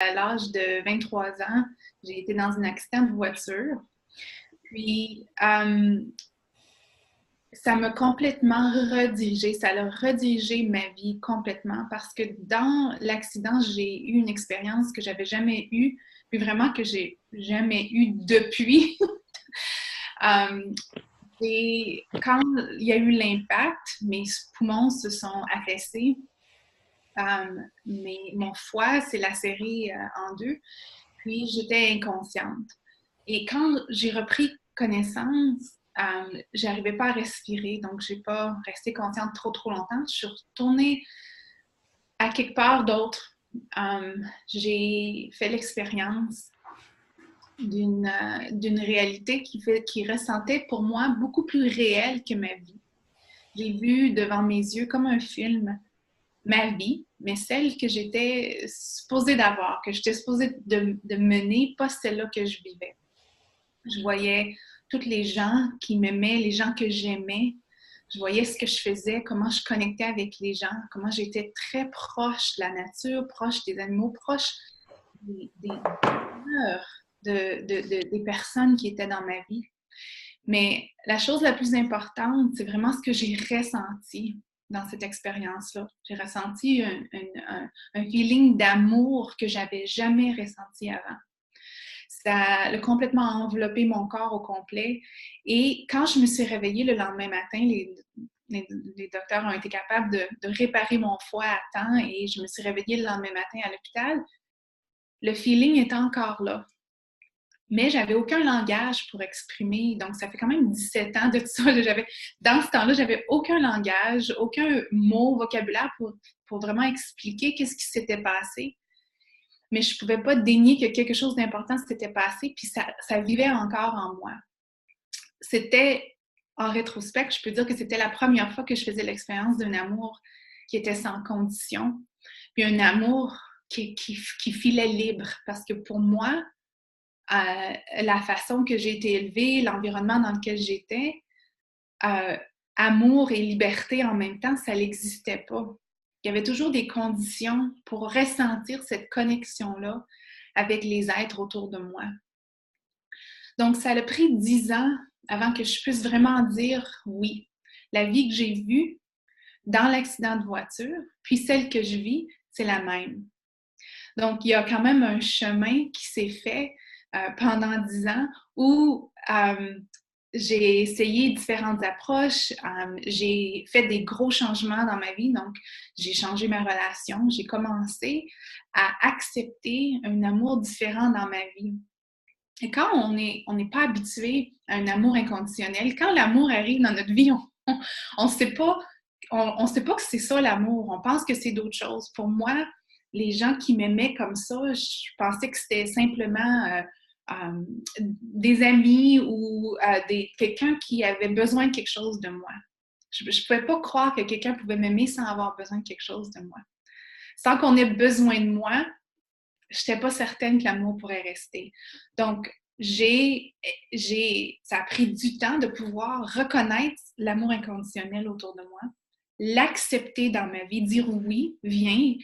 À l'âge de 23 ans, j'ai été dans un accident de voiture. Puis, ça m'a complètement redirigé. Ça a redirigé ma vie complètement parce que dans l'accident, j'ai eu une expérience que j'avais jamais eue, puis vraiment que j'ai jamais eue depuis. Et quand il y a eu l'impact, mes poumons se sont affaissés. Mais mon foie s'est lacéré en deux. Puis j'étais inconsciente. Et quand j'ai repris connaissance, j'arrivais pas à respirer, donc j'ai pas resté consciente trop longtemps. Je suis retournée à quelque part d'autre. J'ai fait l'expérience d'une réalité qui ressentait pour moi beaucoup plus réelle que ma vie. J'ai vu devant mes yeux comme un film ma vie, mais celle que j'étais supposée d'avoir, que j'étais supposée de mener, pas celle-là que je vivais. Je voyais tous les gens qui m'aimaient, les gens que j'aimais. Je voyais ce que je faisais, comment je connectais avec les gens, comment j'étais très proche de la nature, proche des animaux, proche des des personnes qui étaient dans ma vie. Mais la chose la plus importante, c'est vraiment ce que j'ai ressenti dans cette expérience-là. J'ai ressenti un feeling d'amour que j'avais jamais ressenti avant. Ça a complètement enveloppé mon corps au complet. Et quand je me suis réveillée le lendemain matin, les docteurs ont été capables de réparer mon foie à temps et je me suis réveillée le lendemain matin à l'hôpital. Le feeling est encore là. Mais j'avais aucun langage pour exprimer. Donc, ça fait quand même 17 ans de tout ça. Dans ce temps-là, j'avais aucun langage, aucun mot, vocabulaire pour vraiment expliquer qu'est-ce qui s'était passé. Mais je ne pouvais pas dénier que quelque chose d'important s'était passé, puis ça vivait encore en moi. C'était, en rétrospect, je peux dire que c'était la première fois que je faisais l'expérience d'un amour qui était sans condition, puis un amour qui filait libre. Parce que pour moi, la façon que j'ai été élevée, l'environnement dans lequel j'étais, amour et liberté en même temps, ça n'existait pas. Il y avait toujours des conditions pour ressentir cette connexion-là avec les êtres autour de moi. Donc, ça a pris 10 ans avant que je puisse vraiment dire oui. La vie que j'ai vue dans l'accident de voiture, puis celle que je vis, c'est la même. Donc, il y a quand même un chemin qui s'est fait pendant 10 ans où j'ai essayé différentes approches, j'ai fait des gros changements dans ma vie, donc j'ai changé ma relation, j'ai commencé à accepter un amour différent dans ma vie. Et quand on n'est pas habitué à un amour inconditionnel, quand l'amour arrive dans notre vie, on ne sait pas, on sait pas que c'est ça l'amour, on pense que c'est d'autres choses. Pour moi, les gens qui m'aimaient comme ça, je pensais que c'était simplement des amis ou quelqu'un qui avait besoin de quelque chose de moi. Je ne pouvais pas croire que quelqu'un pouvait m'aimer sans avoir besoin de quelque chose de moi. Sans qu'on ait besoin de moi, je n'étais pas certaine que l'amour pourrait rester. Donc, ça a pris du temps de pouvoir reconnaître l'amour inconditionnel autour de moi, l'accepter dans ma vie, dire oui, viens,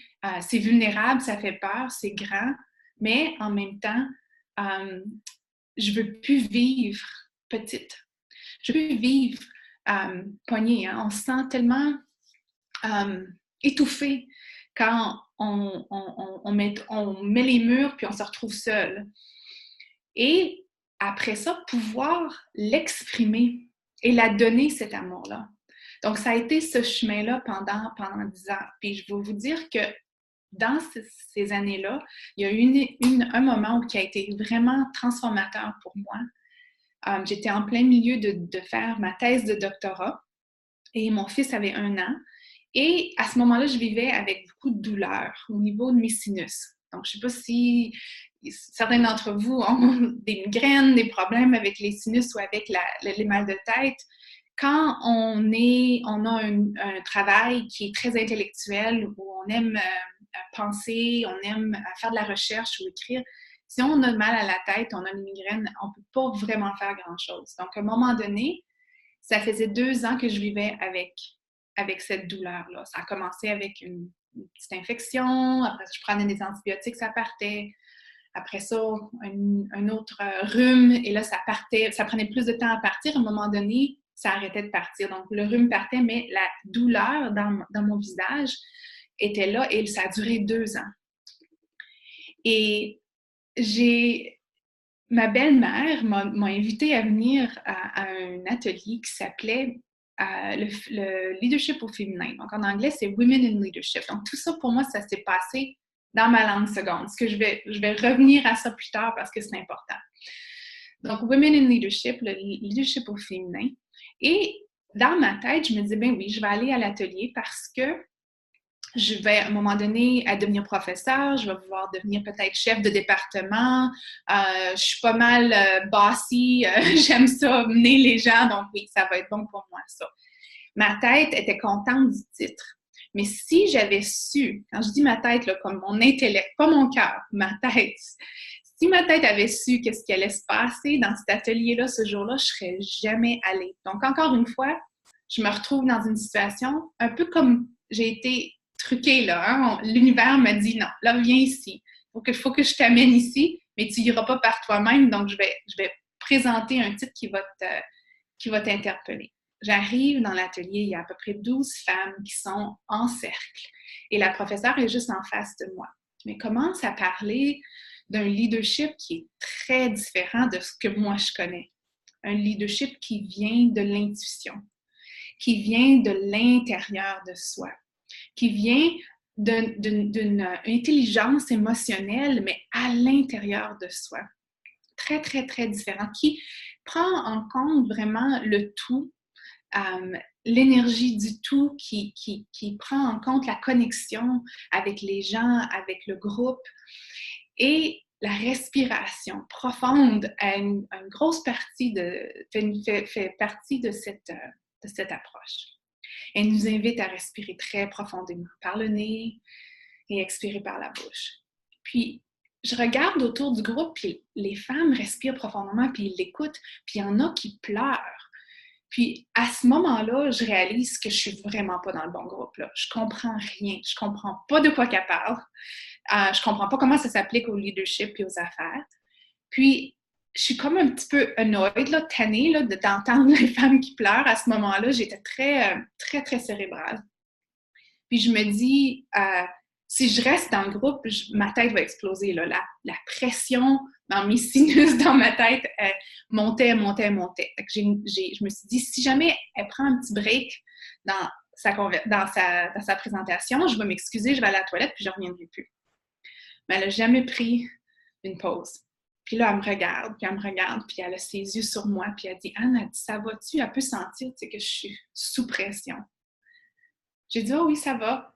c'est vulnérable, ça fait peur, c'est grand, mais en même temps, je ne veux plus vivre petite. Je veux plus vivre poignée. Hein? On se sent tellement étouffé quand on met les murs puis on se retrouve seul. Et après ça, pouvoir l'exprimer et la donner, cet amour-là. Donc, ça a été ce chemin-là pendant 10 ans. Puis je vais vous dire que dans ces années-là, il y a eu un moment qui a été vraiment transformateur pour moi. J'étais en plein milieu de faire ma thèse de doctorat et mon fils avait 1 an. Et à ce moment-là, je vivais avec beaucoup de douleur au niveau de mes sinus. Donc, je ne sais pas si certains d'entre vous ont des migraines, des problèmes avec les sinus ou avec les mal de tête. Quand on a un travail qui est très intellectuel, où on aime penser, on aime faire de la recherche ou écrire, si on a mal à la tête, on a une migraine, on ne peut pas vraiment faire grand-chose. Donc, à un moment donné, ça faisait 2 ans que je vivais avec cette douleur-là. Ça a commencé avec une une petite infection. Après ça, je prenais des antibiotiques, ça partait. Après ça, un autre rhume, et là, ça partait. Ça prenait plus de temps à partir. À un moment donné, ça arrêtait de partir. Donc, le rhume partait, mais la douleur dans mon visage était là et ça a duré 2 ans. Et ma belle-mère m'a invitée à venir à un atelier qui s'appelait le leadership au féminin. Donc, en anglais, c'est Women in Leadership. Donc, tout ça, pour moi, ça s'est passé dans ma langue seconde. Je vais revenir à ça plus tard parce que c'est important. Donc, Women in Leadership, le leadership au féminin. Et dans ma tête, je me disais, ben oui, je vais aller à l'atelier parce que je vais, à un moment donné, à devenir professeur, je vais pouvoir devenir peut-être chef de département. Je suis pas mal bossy, j'aime ça, mener les gens, donc oui, ça va être bon pour moi, ça. Ma tête était contente du titre. Mais si j'avais su, quand je dis ma tête, là, comme mon intellect, pas mon cœur, ma tête, si ma tête avait su qu'est-ce qui allait se passer dans cet atelier-là, ce jour-là, je serais jamais allée. Donc, encore une fois, je me retrouve dans une situation un peu comme j'ai été truquée, là. Hein? L'univers me dit, non, là, viens ici. Il faut que je t'amène ici, mais tu n'iras pas par toi-même, donc je vais présenter un titre qui va t'interpeller. J'arrive dans l'atelier, il y a à peu près 12 femmes qui sont en cercle et la professeure est juste en face de moi. Mais commence à parler d'un leadership qui est très différent de ce que moi je connais. Un leadership qui vient de l'intuition, qui vient de l'intérieur de soi, qui vient d'une intelligence émotionnelle, mais à l'intérieur de soi. Très, très, très différent, qui prend en compte vraiment le tout, l'énergie du tout, qui prend en compte la connexion avec les gens, avec le groupe, et la respiration profonde a une grosse partie fait partie de cette approche. Elle nous invite à respirer très profondément par le nez et expirer par la bouche. Puis, je regarde autour du groupe, puis les femmes respirent profondément, puis ils l'écoutent, puis il y en a qui pleurent. Puis, à ce moment-là, je réalise que je suis vraiment pas dans le bon groupe, là. Je comprends rien. Je comprends pas de quoi qu'elle parle. Je comprends pas comment ça s'applique au leadership et aux affaires. Puis, je suis comme un petit peu annoyed, là, tannée là, d'entendre les femmes qui pleurent. À ce moment-là, j'étais très, très, très cérébrale. Puis, je me dis, si je reste dans le groupe, ma tête va exploser. Là. La pression dans mes sinus, dans ma tête, montait. Je me suis dit, si jamais elle prend un petit break dans sa présentation, je vais m'excuser, je vais aller à la toilette, puis je ne reviendrai plus. Mais elle n'a jamais pris une pause. Puis là, elle me regarde, puis elle a ses yeux sur moi, puis elle dit, Anne, elle dit, ça va-tu? Elle peut sentir que je suis sous pression. J'ai dit, oh oui, ça va.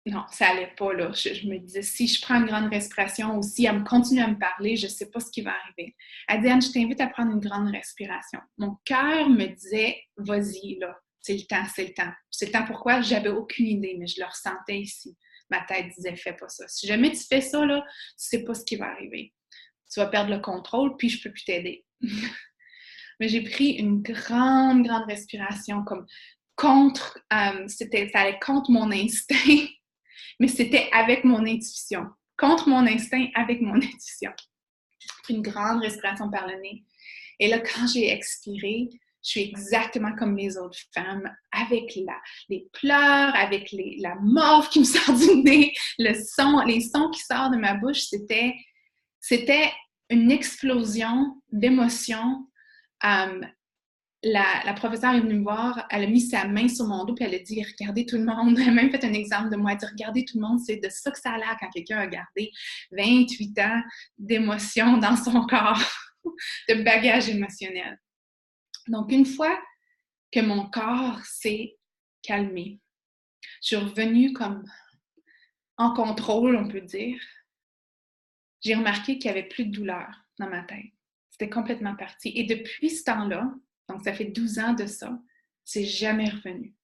Non, ça allait pas, là. Je me disais, si je prends une grande respiration ou si elle me continue à me parler, je ne sais pas ce qui va arriver. Elle dit, Anne, je t'invite à prendre une grande respiration. Mon cœur me disait, vas-y, là, c'est le temps, c'est le temps. C'est le temps pourquoi? J'avais aucune idée, mais je le ressentais ici. Ma tête disait, fais pas ça. Si jamais tu fais ça, là, tu sais pas ce qui va arriver. Tu vas perdre le contrôle, puis je peux plus t'aider. Mais j'ai pris une grande, grande respiration comme ça allait contre mon instinct, mais c'était avec mon intuition. Contre mon instinct, avec mon intuition. J'ai pris une grande respiration par le nez. Et là, quand j'ai expiré, je suis exactement comme les autres femmes, avec les pleurs, avec la morve qui me sort du nez, les sons qui sortent de ma bouche. C'était une explosion d'émotions. La professeure est venue me voir, elle a mis sa main sur mon dos, puis elle a dit, regardez tout le monde. Elle a même fait un exemple de moi, elle a dit, regardez tout le monde, c'est de ça que ça a l'air quand quelqu'un a gardé 28 ans d'émotions dans son corps, de bagage émotionnel. Donc, une fois que mon corps s'est calmé, je suis revenue comme en contrôle, on peut dire. J'ai remarqué qu'il n'y avait plus de douleur dans ma tête. C'était complètement parti. Et depuis ce temps-là, donc ça fait 12 ans de ça, c'est jamais revenu.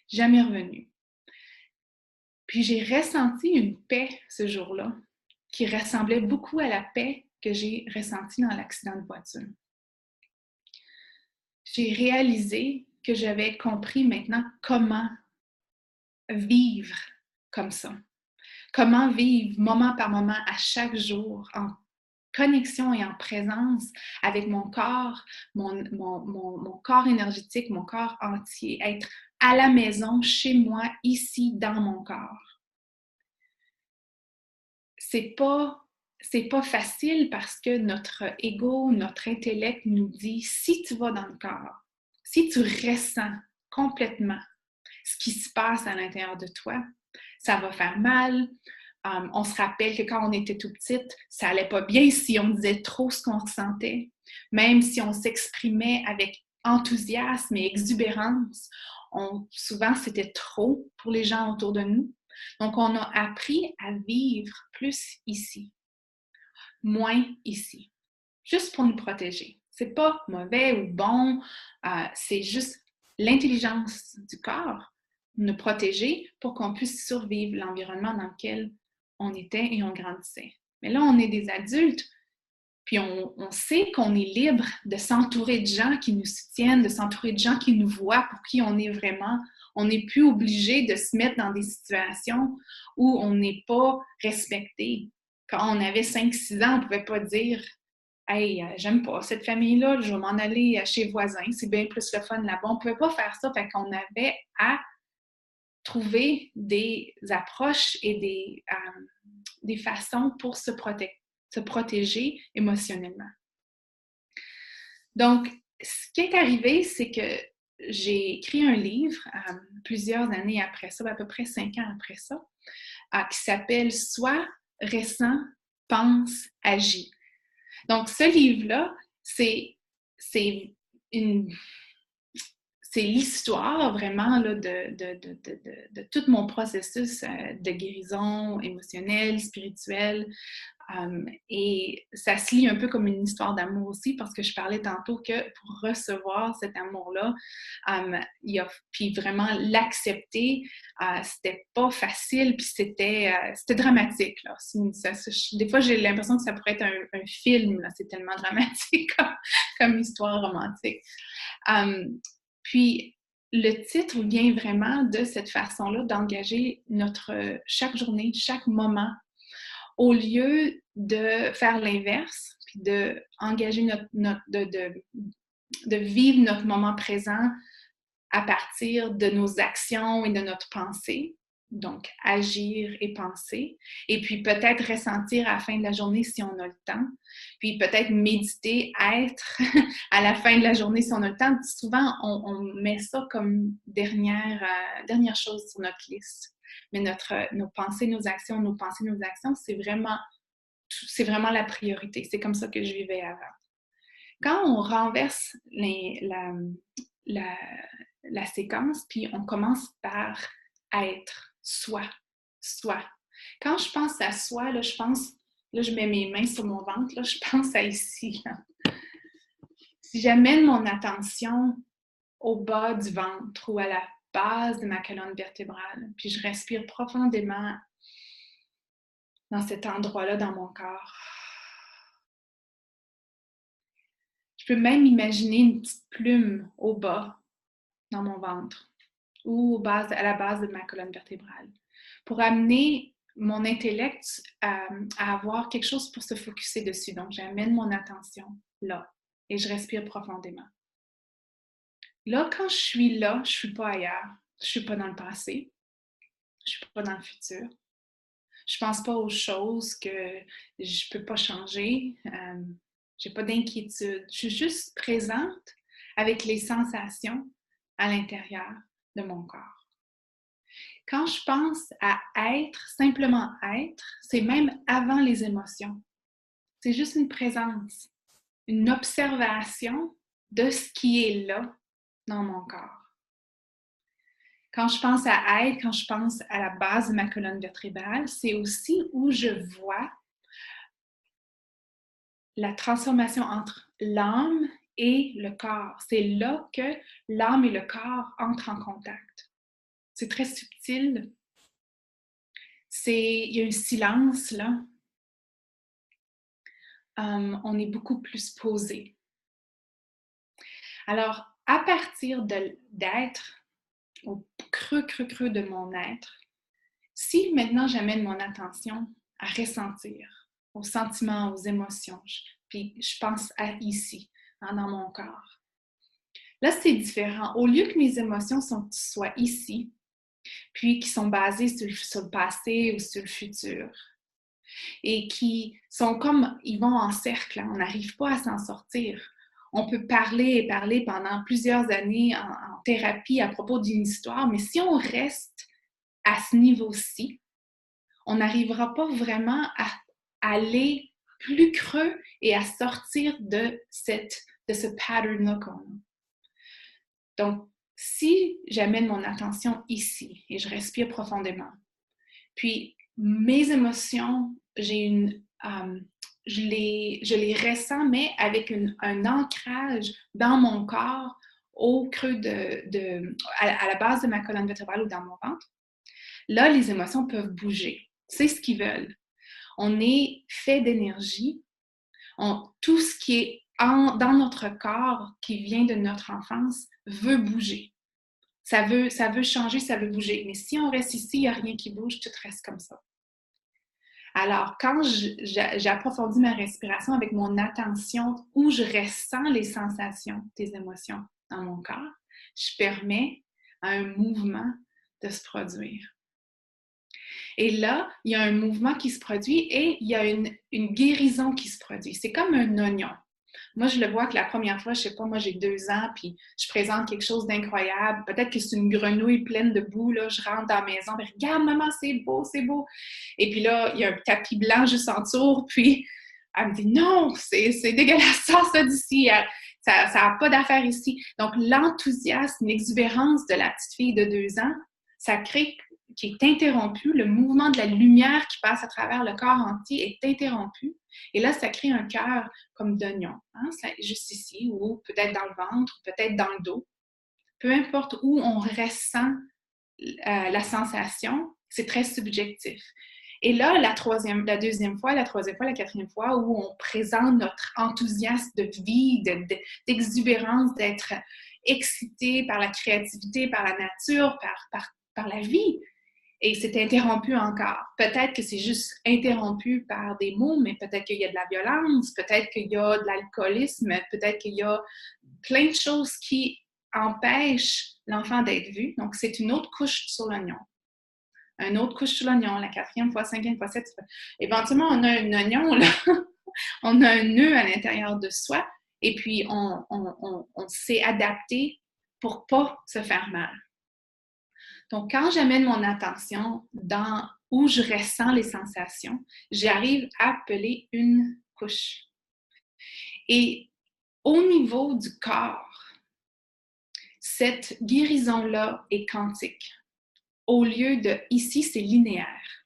Jamais revenu. Puis j'ai ressenti une paix ce jour-là qui ressemblait beaucoup à la paix que j'ai ressentie dans l'accident de voiture. J'ai réalisé que j'avais compris maintenant comment vivre comme ça? Comment vivre moment par moment à chaque jour en connexion et en présence avec mon corps, mon corps énergétique, mon corps entier, être à la maison, chez moi, ici, dans mon corps. C'est pas facile parce que notre ego, notre intellect nous dit, si tu vas dans le corps, si tu ressens complètement ce qui se passe à l'intérieur de toi, ça va faire mal. On se rappelle que quand on était tout petite, ça allait pas bien si on disait trop ce qu'on ressentait. Même si on s'exprimait avec enthousiasme et exubérance, souvent c'était trop pour les gens autour de nous. Donc, on a appris à vivre plus ici, moins ici, juste pour nous protéger. C'est pas mauvais ou bon, c'est juste l'intelligence du corps, nous protéger pour qu'on puisse survivre l'environnement dans lequel on était et on grandissait. Mais là, on est des adultes, puis on sait qu'on est libre de s'entourer de gens qui nous soutiennent, de s'entourer de gens qui nous voient pour qui on est vraiment. On n'est plus obligé de se mettre dans des situations où on n'est pas respecté. Quand on avait 5-6 ans, on ne pouvait pas dire « Hey, j'aime pas cette famille-là, je vais m'en aller chez voisin, c'est bien plus le fun là-bas. » On ne pouvait pas faire ça, fait qu'on avait à trouver des approches et des façons pour se protéger émotionnellement. Donc, ce qui est arrivé, c'est que j'ai écrit un livre plusieurs années après ça, à peu près 5 ans après ça, qui s'appelle « Sois, ressens, pense, agis ». Donc, ce livre-là, c'est l'histoire vraiment là, de tout mon processus de guérison émotionnelle, spirituelle. Et ça se lit un peu comme une histoire d'amour aussi, parce que je parlais tantôt que pour recevoir cet amour-là, puis vraiment l'accepter, c'était pas facile, puis c'était dramatique. Là. Des fois, j'ai l'impression que ça pourrait être un film, là. C'est tellement dramatique comme histoire romantique. Puis, le titre vient vraiment de cette façon-là d'engager chaque journée, chaque moment, au lieu de faire l'inverse, puis d'engager de vivre notre moment présent à partir de nos actions et de notre pensée. Donc, agir et penser. Et puis, peut-être ressentir à la fin de la journée si on a le temps. Puis, peut-être méditer, être à la fin de la journée si on a le temps. Souvent, on met ça comme dernière chose sur notre liste. Mais nos pensées, nos actions, c'est vraiment la priorité. C'est comme ça que je vivais avant. Quand on renverse la séquence, puis on commence par être soi. Quand je pense à soi, là, je mets mes mains sur mon ventre, là, je pense à ici. Là. Si j'amène mon attention au bas du ventre ou à la base de ma colonne vertébrale, puis je respire profondément dans cet endroit-là dans mon corps. Je peux même imaginer une petite plume au bas dans mon ventre ou à la base de ma colonne vertébrale pour amener mon intellect à avoir quelque chose pour se focusser dessus. Donc, j'amène mon attention là et je respire profondément. Là, quand je suis là, je ne suis pas ailleurs. Je ne suis pas dans le passé. Je ne suis pas dans le futur. Je ne pense pas aux choses que je ne peux pas changer. Je n'ai pas d'inquiétude. Je suis juste présente avec les sensations à l'intérieur de mon corps. Quand je pense à être, simplement être, c'est même avant les émotions. C'est juste une présence, une observation de ce qui est là dans mon corps. Quand je pense à être, quand je pense à la base de ma colonne vertébrale, c'est aussi où je vois la transformation entre l'âme et le corps. C'est là que l'âme et le corps entrent en contact. C'est très subtil. Il y a un silence là. On est beaucoup plus posé. Alors, à partir d'être au creux de mon être, Si maintenant j'amène mon attention à ressentir, aux sentiments, aux émotions, puis je pense à ici, hein, dans mon corps. Là, c'est différent. Au lieu que mes émotions soient ici, puis qui sont basées sur le passé ou sur le futur, et qui sont comme, ils vont en cercle, hein, on n'arrive pas à s'en sortir. On peut parler et parler pendant plusieurs années en thérapie à propos d'une histoire, mais si on reste à ce niveau-ci, on n'arrivera pas vraiment à aller plus creux et à sortir de ce pattern-là qu'on a. Donc, si j'amène mon attention ici et je respire profondément, puis mes émotions, je les ressens, mais avec un ancrage dans mon corps, au creux à la base de ma colonne vertébrale ou dans mon ventre. Là, les émotions peuvent bouger. C'est ce qu'ils veulent. On est fait d'énergie. Tout ce qui est dans notre corps, qui vient de notre enfance, veut bouger. Ça veut changer, ça veut bouger. Mais si on reste ici, il n'y a rien qui bouge, tout reste comme ça. Alors, quand j'approfondis ma respiration avec mon attention, où je ressens les sensations des émotions dans mon corps, je permets à un mouvement de se produire. Et là, il y a un mouvement qui se produit et il y a une guérison qui se produit. C'est comme un oignon. Moi, je le vois que la première fois, je sais pas, moi j'ai 2 ans, puis je présente quelque chose d'incroyable. Peut-être que c'est une grenouille pleine de boue, là, je rentre dans la maison, puis regarde maman, c'est beau, c'est beau. Et puis là, il y a un tapis blanc juste en dessous, puis elle me dit non, c'est dégueulasse, sors ça d'ici, ça n'a pas d'affaire ici. Donc l'enthousiasme, l'exubérance de la petite fille de 2 ans, ça crée qui est interrompu, le mouvement de la lumière qui passe à travers le corps entier est interrompu. Et là, ça crée un cœur comme d'oignon, hein? Juste ici, ou peut-être dans le ventre, peut-être dans le dos. Peu importe où on ressent la sensation, c'est très subjectif. Et là, la deuxième fois, la troisième fois, la quatrième fois, où on présente notre enthousiasme de vie, d'exubérance, d'être excité par la créativité, par la nature, par la vie. Et c'est interrompu encore. Peut-être que c'est juste interrompu par des mots, mais peut-être qu'il y a de la violence, peut-être qu'il y a de l'alcoolisme, peut-être qu'il y a plein de choses qui empêchent l'enfant d'être vu. Donc, c'est une autre couche sur l'oignon. Une autre couche sur l'oignon, la quatrième fois, cinquième fois, septième fois. Éventuellement, on a un oignon, là. On a un nœud à l'intérieur de soi, et puis on s'est adapté pour pas se faire mal. Donc, quand j'amène mon attention dans où je ressens les sensations, j'arrive à appeler une couche. Et au niveau du corps, cette guérison-là est quantique. Au lieu de ici, c'est linéaire.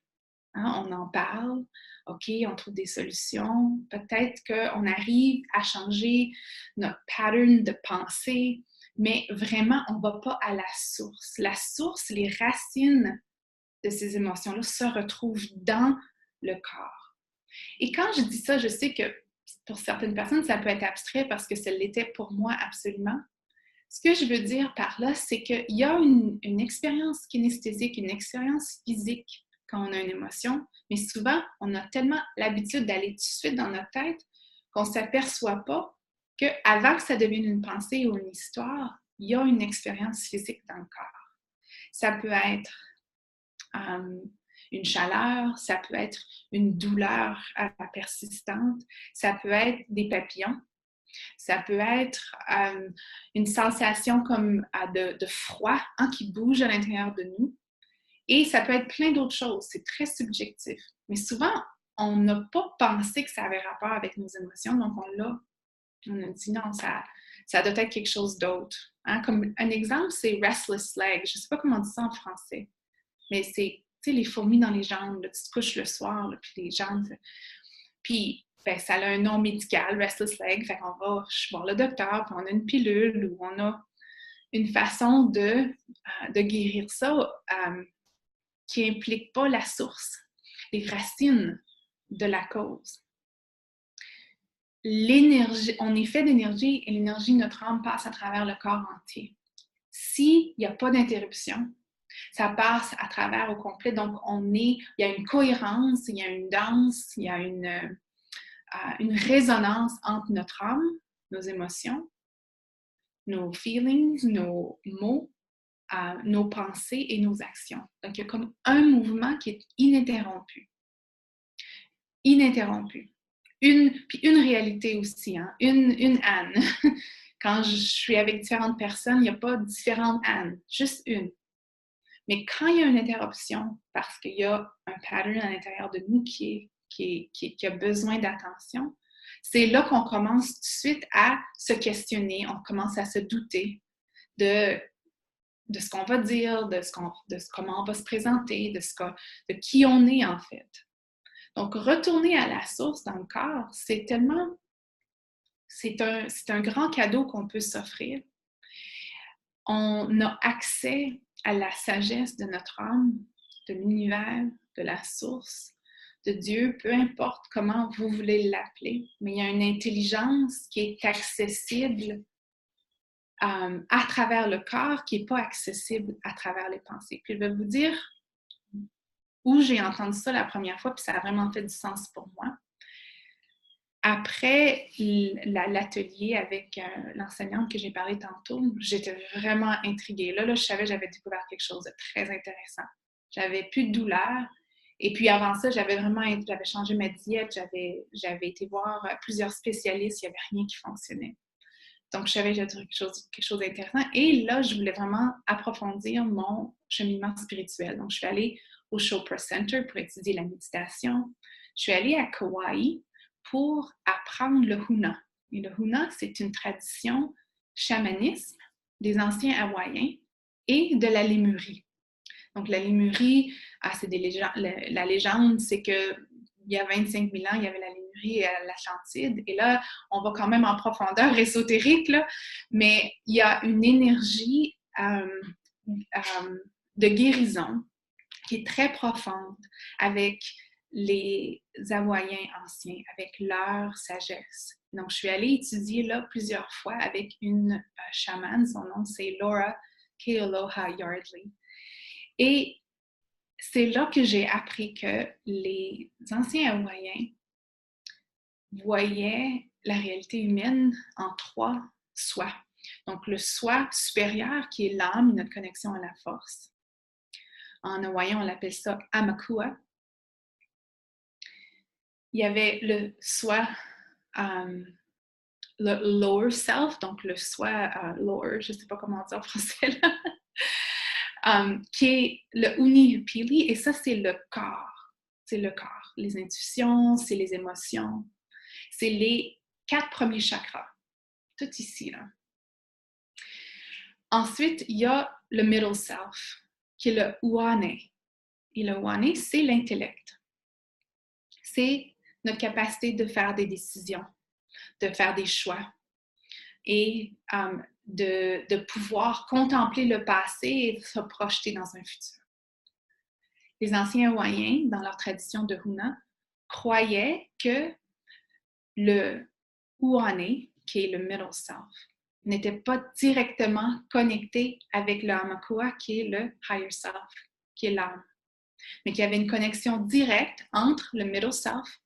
Hein, on en parle, OK, on trouve des solutions. Peut-être qu'on arrive à changer notre pattern de pensée, mais vraiment, on ne va pas à la source. La source, les racines de ces émotions-là se retrouvent dans le corps. Et quand je dis ça, je sais que pour certaines personnes, ça peut être abstrait parce que ça l'était pour moi absolument. Ce que je veux dire par là, c'est qu'il y a une expérience kinesthésique, une expérience physique quand on a une émotion, mais souvent, on a tellement l'habitude d'aller tout de suite dans notre tête qu'on ne s'aperçoit pas qu'avant que ça devienne une pensée ou une histoire, il y a une expérience physique dans le corps. Ça peut être une chaleur, ça peut être une douleur persistante, ça peut être des papillons, ça peut être une sensation comme de froid hein, qui bouge à l'intérieur de nous. Et ça peut être plein d'autres choses. C'est très subjectif. Mais souvent, on n'a pas pensé que ça avait rapport avec nos émotions, donc on a dit non, ça doit être quelque chose d'autre. Hein? Comme un exemple, c'est restless leg. Je ne sais pas comment on dit ça en français, mais c'est les fourmis dans les jambes. Là, tu te couches le soir, là, puis les jambes. Puis, ben, ça a un nom médical, restless leg. Fait qu'on va voir le docteur, puis on a une pilule ou on a une façon de guérir ça qui n'implique pas la source, les racines de la cause. L'énergie, on est fait d'énergie et l'énergie de notre âme passe à travers le corps entier. S'il n'y a pas d'interruption, Ça passe à travers au complet. Donc, il y a une cohérence, il y a une danse, il y a une résonance entre notre âme, nos émotions, nos feelings, nos mots, nos pensées et nos actions. Donc, il y a comme un mouvement qui est ininterrompu. Ininterrompu. Puis une réalité aussi, hein? Une Anne. Quand je suis avec différentes personnes, il n'y a pas différentes Anne, juste une. Mais quand il y a une interruption, parce qu'il y a un pattern à l'intérieur de nous qui a besoin d'attention, c'est là qu'on commence tout de suite à se questionner, on commence à se douter de ce qu'on va dire, de comment on va se présenter, de qui on est en fait. Donc, retourner à la source dans le corps, c'est un grand cadeau qu'on peut s'offrir. On a accès à la sagesse de notre âme, de l'univers, de la source, de Dieu, peu importe comment vous voulez l'appeler, mais il y a une intelligence qui est accessible à travers le corps, qui n'est pas accessible à travers les pensées. Puis je vais vous dire où j'ai entendu ça la première fois, puis ça a vraiment fait du sens pour moi. Après l'atelier avec l'enseignante que j'ai parlé tantôt, j'étais vraiment intriguée. Là, je savais que j'avais découvert quelque chose de très intéressant. J'avais plus de douleur. Et puis avant ça, j'avais changé ma diète, j'avais été voir plusieurs spécialistes, il n'y avait rien qui fonctionnait. Donc, je savais que j'avais trouvé quelque chose d'intéressant. Et là, je voulais vraiment approfondir mon cheminement spirituel. Donc, je suis allée au Chopra Center pour étudier la méditation. Je suis allée à Kauai pour apprendre le Huna. Et le Huna, c'est une tradition chamanisme des anciens Hawaïens et de la Lémurie. Donc, la Lémurie, c'est la légende, c'est qu'il y a 25 000 ans, il y avait la Lémurie et l'Atlantide. Et là, on va quand même en profondeur ésotérique, là, mais il y a une énergie de guérison qui est très profonde avec les Hawaïens anciens, avec leur sagesse. Donc, je suis allée étudier là plusieurs fois avec une chamane. Son nom, c'est Laura Kealoha Yardley. Et c'est là que j'ai appris que les anciens Hawaïens voyaient la réalité humaine en 3 soi. Donc, le soi supérieur qui est l'âme, notre connexion à la force. En hawaïen, on l'appelle ça Amakua. Il y avait le soi, le lower self, donc le soi lower, je ne sais pas comment dire en français, là, qui est le Unihupili, et ça, c'est le corps. C'est le corps. Les intuitions, c'est les émotions. C'est les 4 premiers chakras. Tout ici, là. Ensuite, il y a le middle self, qui est le Uane. Et le Uane, c'est l'intellect. C'est notre capacité de faire des décisions, de faire des choix et de pouvoir contempler le passé et se projeter dans un futur. Les anciens Hawaïens, dans leur tradition de Huna, croyaient que le Uane, qui est le middle self, n'était pas directement connecté avec le Hamakua, qui est le higher self, qui est l'âme, mais qu'il y avait une connexion directe entre le middle self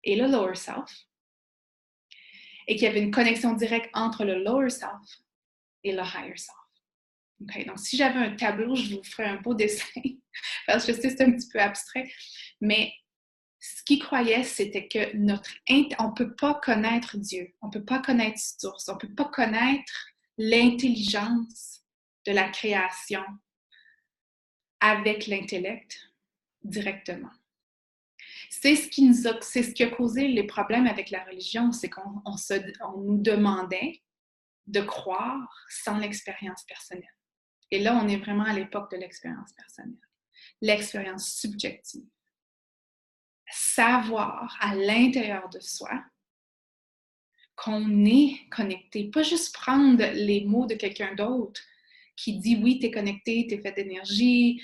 et le lower self, et qu'il y avait une connexion directe entre le lower self et le higher self. Okay? Donc, si j'avais un tableau, je vous ferais un beau dessin, parce que je sais que c'est un petit peu abstrait, mais ce qu'ils croyaient, c'était que on ne peut pas connaître Dieu, on ne peut pas connaître Source, on ne peut pas connaître l'intelligence de la création avec l'intellect directement. C'est ce qui a causé les problèmes avec la religion, c'est qu'on nous demandait de croire sans l'expérience personnelle. Et là, on est vraiment à l'époque de l'expérience personnelle, l'expérience subjective. Savoir à l'intérieur de soi qu'on est connecté, pas juste prendre les mots de quelqu'un d'autre qui dit oui, tu es connecté, tu es fait d'énergie,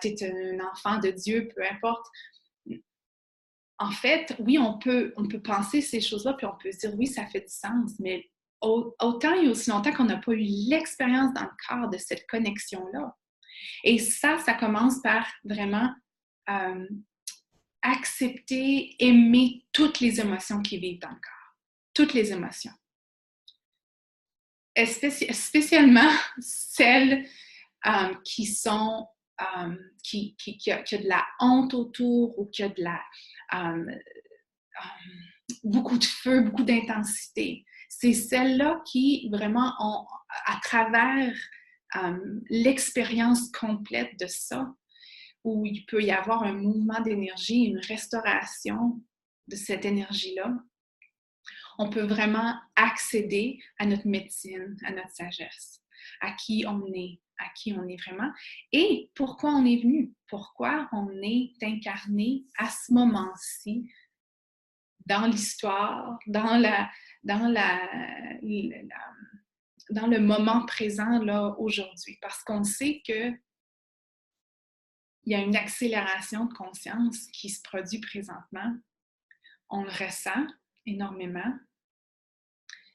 tu es un enfant de Dieu, peu importe. En fait, oui, on peut penser ces choses-là, puis on peut se dire oui, ça fait du sens, mais autant et aussi longtemps qu'on n'a pas eu l'expérience dans le corps de cette connexion-là, Et ça commence par vraiment accepter, aimer toutes les émotions qui vivent dans le corps. Toutes les émotions. Spécialement celles qui sont qui a de la honte autour ou qui a de la beaucoup de feu, beaucoup d'intensité. C'est celles-là qui vraiment ont, à travers l'expérience complète de ça, où il peut y avoir un mouvement d'énergie, une restauration de cette énergie-là, on peut vraiment accéder à notre médecine, à notre sagesse, à qui on est vraiment et pourquoi on est venu, pourquoi on est incarné à ce moment-ci dans l'histoire, dans le moment présent là aujourd'hui, parce qu'on sait que il y a une accélération de conscience qui se produit présentement. On le ressent énormément.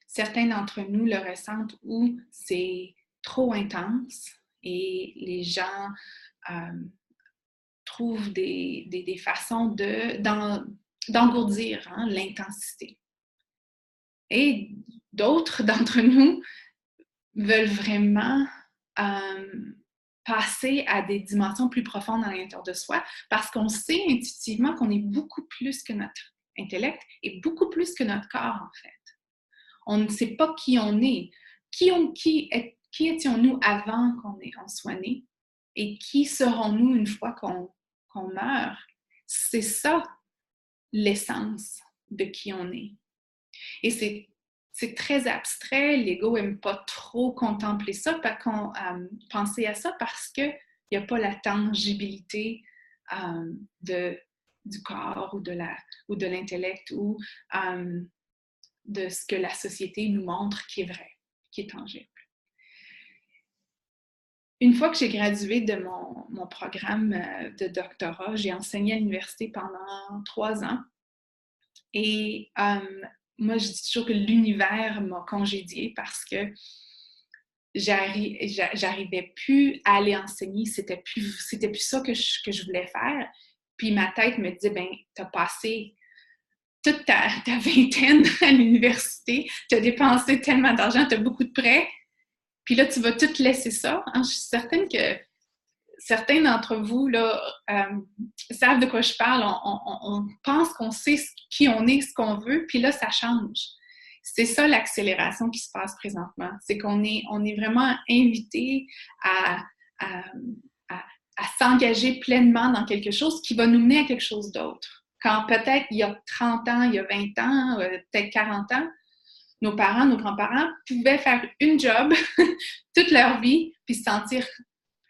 Certains d'entre nous le ressentent où c'est trop intense et les gens trouvent des façons d'engourdir l'intensité. Et d'autres d'entre nous veulent vraiment passer à des dimensions plus profondes à l'intérieur de soi parce qu'on sait intuitivement qu'on est beaucoup plus que notre intellect et beaucoup plus que notre corps, en fait. On ne sait pas qui on est. Qui étions-nous avant qu'on soit né? Et qui serons-nous une fois qu'on meurt? C'est ça, l'essence de qui on est. Et c'est très abstrait. L'ego n'aime pas trop contempler ça, penser à ça parce qu'il n'y a pas la tangibilité du corps ou de l'intellect ou de ce que la société nous montre qui est vrai, qui est tangible. Une fois que j'ai gradué de mon programme de doctorat, j'ai enseigné à l'université pendant 3 ans. Et moi, je dis toujours que l'univers m'a congédiée parce que j'arrivais plus à aller enseigner. C'était plus ça que je voulais faire. Puis ma tête me disait, ben, t'as passé toute ta vingtaine à l'université, t'as dépensé tellement d'argent, t'as beaucoup de prêts, puis là, tu vas tout laisser ça. Je suis certaine que certains d'entre vous là, savent de quoi je parle. On pense qu'on sait qui on est, ce qu'on veut, puis là, ça change. C'est ça l'accélération qui se passe présentement. C'est qu'on est vraiment invité à s'engager pleinement dans quelque chose qui va nous mener à quelque chose d'autre. Quand peut-être il y a 30 ans, il y a 20 ans, peut-être 40 ans, nos parents, nos grands-parents pouvaient faire une job toute leur vie, puis se sentir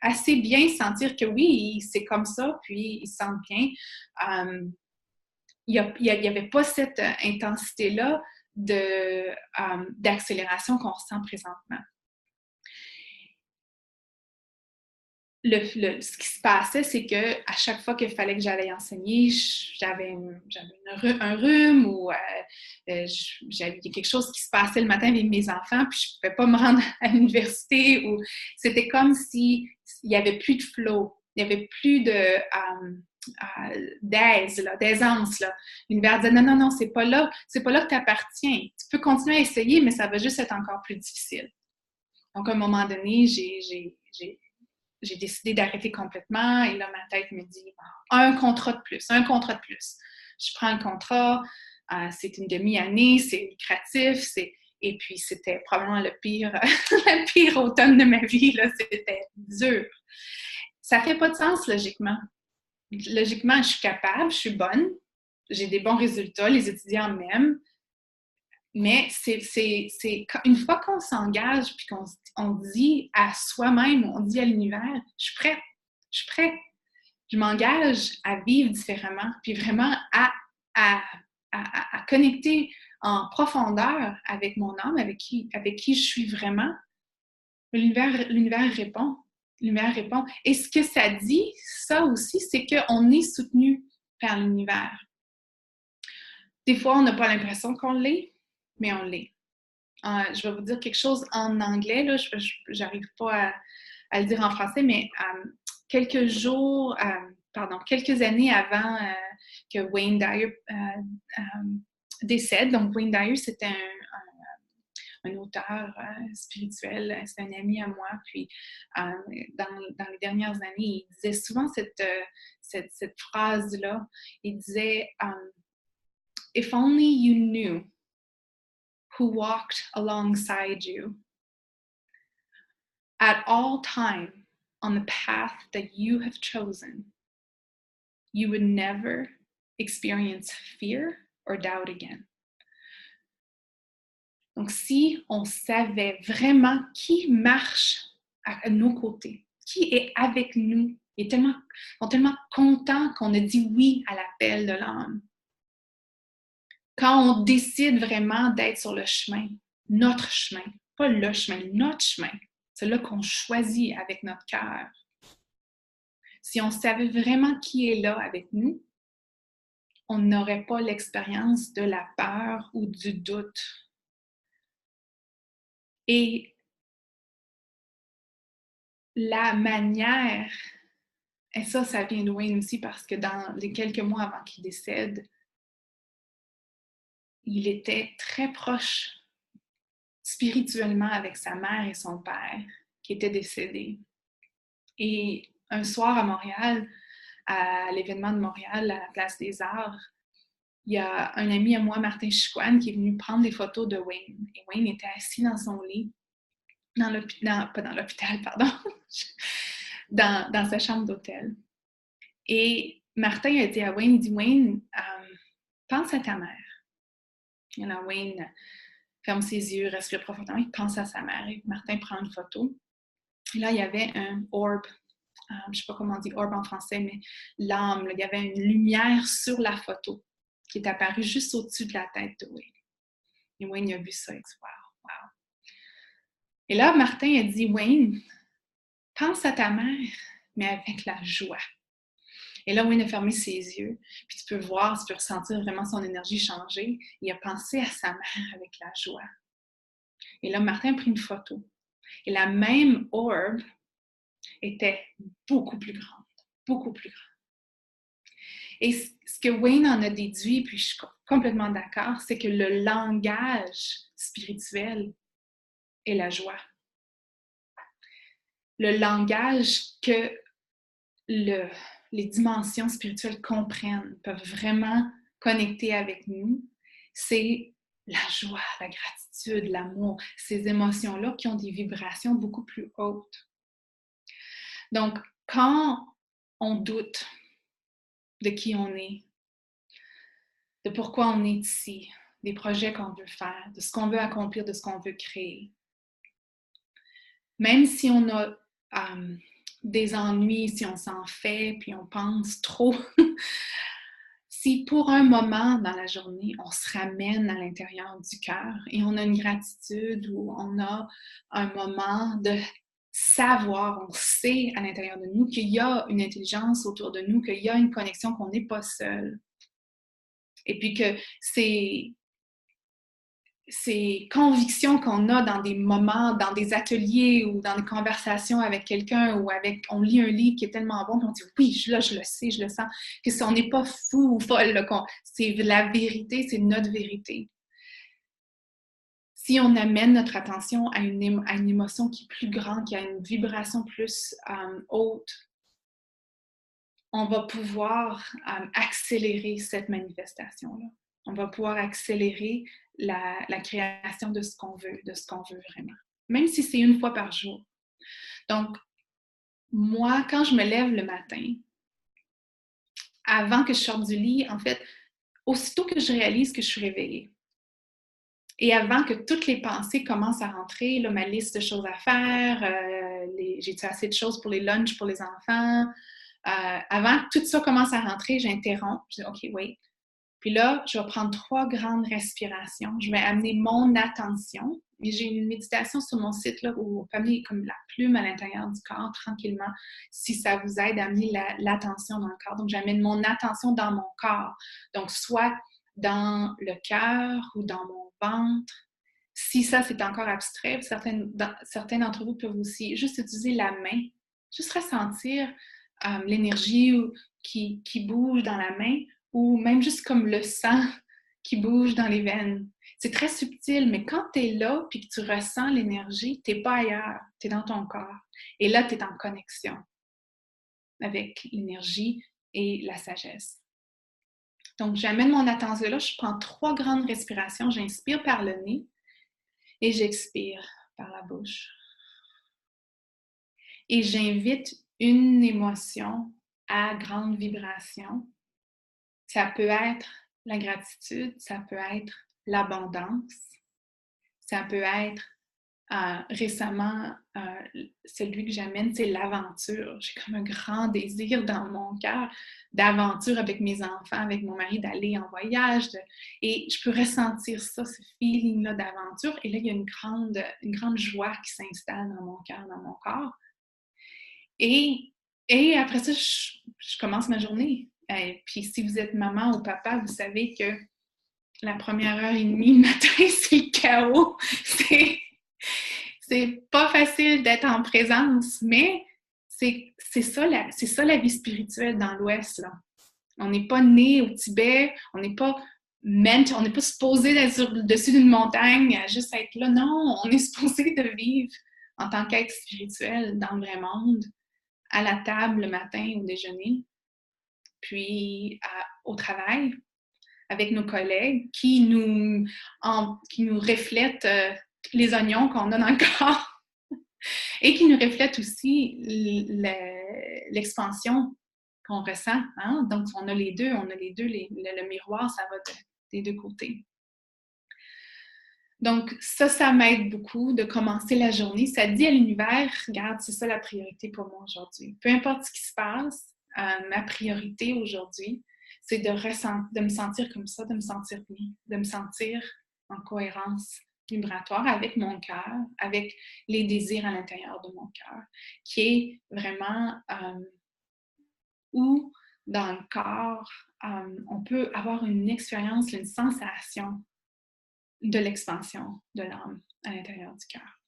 assez bien, sentir que oui, c'est comme ça, puis ils se sentent bien. Il n'y avait pas cette intensité-là d'accélération qu'on ressent présentement. Ce qui se passait, c'est qu'à chaque fois qu'il fallait que j'allais enseigner, j'avais un rhume ou j'avais quelque chose qui se passait le matin avec mes enfants, puis je ne pouvais pas me rendre à l'université. Ou c'était comme s'il n'y avait plus de flow, il n'y avait plus d'aisance. L'univers disait non, non, c'est pas là que tu appartiens. Tu peux continuer à essayer, mais ça va juste être encore plus difficile. Donc, à un moment donné, j'ai décidé d'arrêter complètement et là, ma tête me dit un contrat de plus. Je prends le contrat, c'est une demi-année, c'est lucratif, et puis c'était probablement le pire automne de ma vie, là, c'était dur. Ça fait pas de sens logiquement. Logiquement, je suis capable, je suis bonne, j'ai des bons résultats, les étudiants m'aiment, mais c'est une fois qu'on s'engage puis qu'on dit à soi-même, on dit à l'univers, je suis prête, je m'engage à vivre différemment, puis vraiment à connecter en profondeur avec mon âme, avec qui je suis vraiment. L'univers répond. L'univers répond. Et ce que ça dit, ça aussi, c'est qu'on est soutenu par l'univers. Des fois, on n'a pas l'impression qu'on l'est, mais on l'est. Je vais vous dire quelque chose en anglais, là, je n'arrive pas à le dire en français, mais quelques années avant que Wayne Dyer décède. Donc, Wayne Dyer, c'était un auteur spirituel, c'est un ami à moi. Puis, dans les dernières années, il disait souvent cette phrase-là. Il disait If only you knew who walked alongside you at all time on the path that you have chosen, you would never experience fear or doubt again. Donc, si on savait vraiment qui marche à nos côtés, qui est avec nous, on est tellement content qu'on a dit oui à l'appel de l'âme. Quand on décide vraiment d'être sur le chemin, notre chemin, pas le chemin, notre chemin, c'est là qu'on choisit avec notre cœur. Si on savait vraiment qui est là avec nous, on n'aurait pas l'expérience de la peur ou du doute. Et la manière, et ça vient de Wayne aussi parce que dans les quelques mois avant qu'il décède, il était très proche spirituellement avec sa mère et son père qui étaient décédés. Et un soir à Montréal, à l'événement de Montréal, à la Place des Arts, il y a un ami à moi, Martin Chicoine, qui est venu prendre des photos de Wayne. Et Wayne était assis dans son lit, pas dans l'hôpital, pardon, dans sa chambre d'hôtel. Et Martin a dit à Wayne, il dit, Wayne, pense à ta mère. Et là, Wayne ferme ses yeux, respire profondément, il pense à sa mère. Et Martin prend une photo. Et là, il y avait un orbe. Je ne sais pas comment on dit orbe en français, mais l'âme. Il y avait une lumière sur la photo qui est apparue juste au-dessus de la tête de Wayne. Et Wayne a vu ça et dit « wow. Et là, Martin a dit « Wayne, pense à ta mère, mais avec la joie. » Et là, Wayne a fermé ses yeux, puis tu peux voir, tu peux ressentir vraiment son énergie changer. Il a pensé à sa mère avec la joie. Et là, Martin a pris une photo. Et la même orbe était beaucoup plus grande, beaucoup plus grande. Et ce que Wayne en a déduit, puis je suis complètement d'accord, c'est que le langage spirituel est la joie. Le langage que les dimensions spirituelles comprennent, peuvent vraiment connecter avec nous, c'est la joie, la gratitude, l'amour, ces émotions-là qui ont des vibrations beaucoup plus hautes. Donc, quand on doute de qui on est, de pourquoi on est ici, des projets qu'on veut faire, de ce qu'on veut accomplir, de ce qu'on veut créer, même si on a des ennuis, si on s'en fait, puis on pense trop, si pour un moment dans la journée, on se ramène à l'intérieur du cœur et on a une gratitude ou on a un moment de savoir, on sait à l'intérieur de nous qu'il y a une intelligence autour de nous, qu'il y a une connexion, qu'on n'est pas seul. Et puis que ces convictions qu'on a dans des moments, dans des ateliers ou dans des conversations avec quelqu'un ou on lit un livre qui est tellement bon, puis on dit oui, je le sais, je le sens, que on n'est pas fou ou folle, là, c'est la vérité, c'est notre vérité. Si on amène notre attention à une émotion qui est plus grande, qui a une vibration plus haute, on va pouvoir accélérer cette manifestation-là. On va pouvoir accélérer la création de ce qu'on veut vraiment. Même si c'est une fois par jour. Donc, moi, quand je me lève le matin, avant que je sorte du lit, en fait, aussitôt que je réalise que je suis réveillée, et avant que toutes les pensées commencent à rentrer, là, ma liste de choses à faire, j'ai-tu assez de choses pour les lunchs pour les enfants, avant que tout ça commence à rentrer, j'interromps, je dis « OK, wait ». Puis là, je vais prendre 3 grandes respirations. Je vais amener mon attention. Et j'ai une méditation sur mon site là, où on peut amener comme la plume à l'intérieur du corps tranquillement, si ça vous aide à amener l'attention dans le corps. Donc, j'amène mon attention dans mon corps. Donc, soit dans le cœur ou dans mon ventre, Si ça, c'est encore abstrait, certains d'entre vous peuvent aussi juste utiliser la main, juste ressentir l'énergie qui bouge dans la main ou même juste comme le sang qui bouge dans les veines. C'est très subtil, mais quand tu es là puis que tu ressens l'énergie, tu n'es pas ailleurs, tu es dans ton corps. Et là, tu es en connexion avec l'énergie et la sagesse. Donc, j'amène mon attention là, je prends 3 grandes respirations, j'inspire par le nez et j'expire par la bouche. Et j'invite une émotion à grande vibration. Ça peut être la gratitude, ça peut être l'abondance, ça peut être récemment, celui que j'amène, c'est l'aventure. J'ai comme un grand désir dans mon cœur d'aventure avec mes enfants, avec mon mari, d'aller en voyage. Et je peux ressentir ça, ce feeling-là d'aventure. Et là, il y a une grande joie qui s'installe dans mon cœur, dans mon corps. Et après ça, je commence ma journée. Et puis si vous êtes maman ou papa, vous savez que la première heure et demie le matin, c'est le chaos. C'est pas facile d'être en présence, mais c'est ça la vie spirituelle dans l'Ouest. Là. On n'est pas né au Tibet, on n'est pas supposé d'être au-dessus d'une montagne, à juste être là. Non, on est supposé de vivre en tant qu'être spirituel dans le vrai monde, à la table le matin au déjeuner, puis au travail, avec nos collègues qui nous reflètent les oignons qu'on a dans le corps et qui nous reflètent aussi l'expansion qu'on ressent. Hein? Donc, on a les deux, le miroir, ça va des deux côtés. Donc, ça m'aide beaucoup de commencer la journée. Ça dit à l'univers, regarde, c'est ça la priorité pour moi aujourd'hui. Peu importe ce qui se passe, ma priorité aujourd'hui, c'est de me sentir comme ça, de me sentir bien, de me sentir en cohérence vibratoire avec mon cœur, avec les désirs à l'intérieur de mon cœur, qui est vraiment où dans le corps, on peut avoir une expérience, une sensation de l'expansion de l'âme à l'intérieur du cœur.